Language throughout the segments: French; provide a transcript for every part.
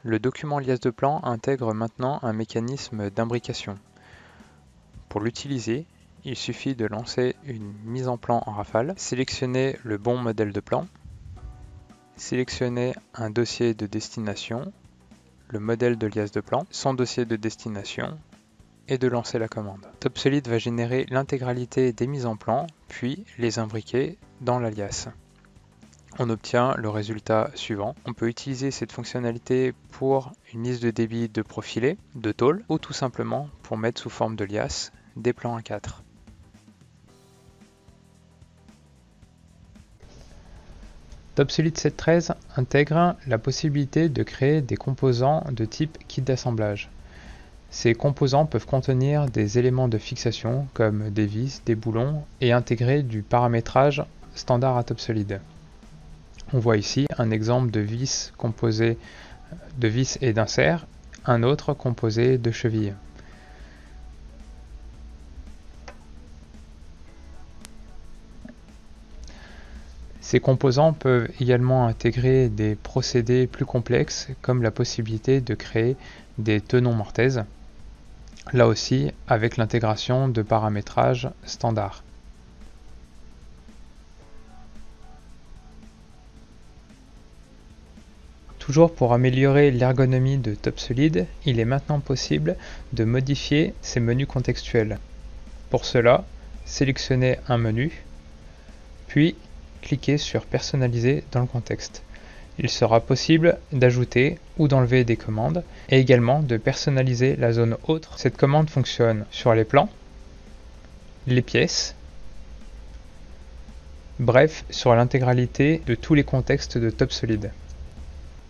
Le document liasse de plan intègre maintenant un mécanisme d'imbrication. Pour l'utiliser, il suffit de lancer une mise en plan en rafale, sélectionner le bon modèle de plan, sélectionner un dossier de destination, le modèle de liasse de plan, son dossier de destination, et de lancer la commande. TopSolid va générer l'intégralité des mises en plan, puis les imbriquer dans la liasse. On obtient le résultat suivant. On peut utiliser cette fonctionnalité pour une liste de débit de profilé, de tôle, ou tout simplement pour mettre sous forme de liasse des plans A4. TopSolid 7.13 intègre la possibilité de créer des composants de type kit d'assemblage. Ces composants peuvent contenir des éléments de fixation comme des vis, des boulons et intégrer du paramétrage standard à TopSolid. On voit ici un exemple de vis composé de vis et d'insert, un autre composé de chevilles. Ces composants peuvent également intégrer des procédés plus complexes comme la possibilité de créer des tenons mortaises, là aussi avec l'intégration de paramétrage standard. Toujours pour améliorer l'ergonomie de TopSolid, il est maintenant possible de modifier ces menus contextuels. Pour cela, sélectionnez un menu, puis cliquez sur Personnaliser dans le contexte. Il sera possible d'ajouter ou d'enlever des commandes et également de personnaliser la zone autre. Cette commande fonctionne sur les plans, les pièces, bref, sur l'intégralité de tous les contextes de TopSolid.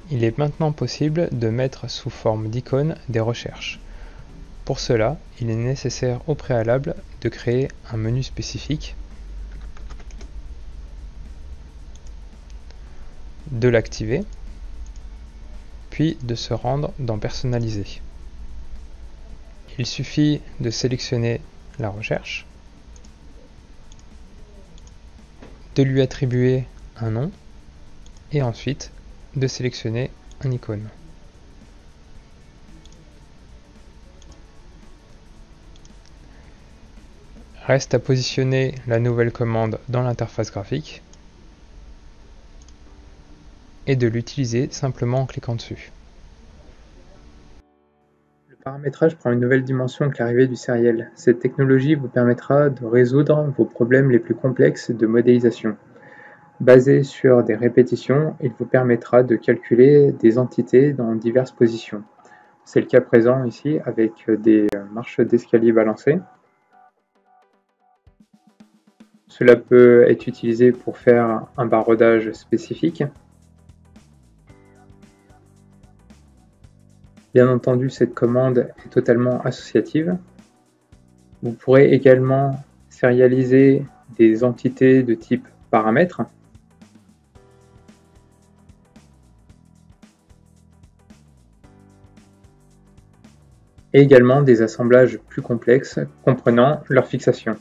Il est maintenant possible de mettre sous forme d'icônes des recherches. Pour cela, il est nécessaire au préalable de créer un menu spécifique, de l'activer, puis de se rendre dans Personnaliser. Il suffit de sélectionner la recherche, de lui attribuer un nom et ensuite de sélectionner une icône. Reste à positionner la nouvelle commande dans l'interface graphique et de l'utiliser simplement en cliquant dessus. Le paramétrage prend une nouvelle dimension avec l'arrivée du sériel. Cette technologie vous permettra de résoudre vos problèmes les plus complexes de modélisation. Basé sur des répétitions, il vous permettra de calculer des entités dans diverses positions. C'est le cas présent ici avec des marches d'escalier balancées. Cela peut être utilisé pour faire un barodage spécifique. Bien entendu, cette commande est totalement associative. Vous pourrez également sérialiser des entités de type paramètres. Et également des assemblages plus complexes comprenant leur fixation.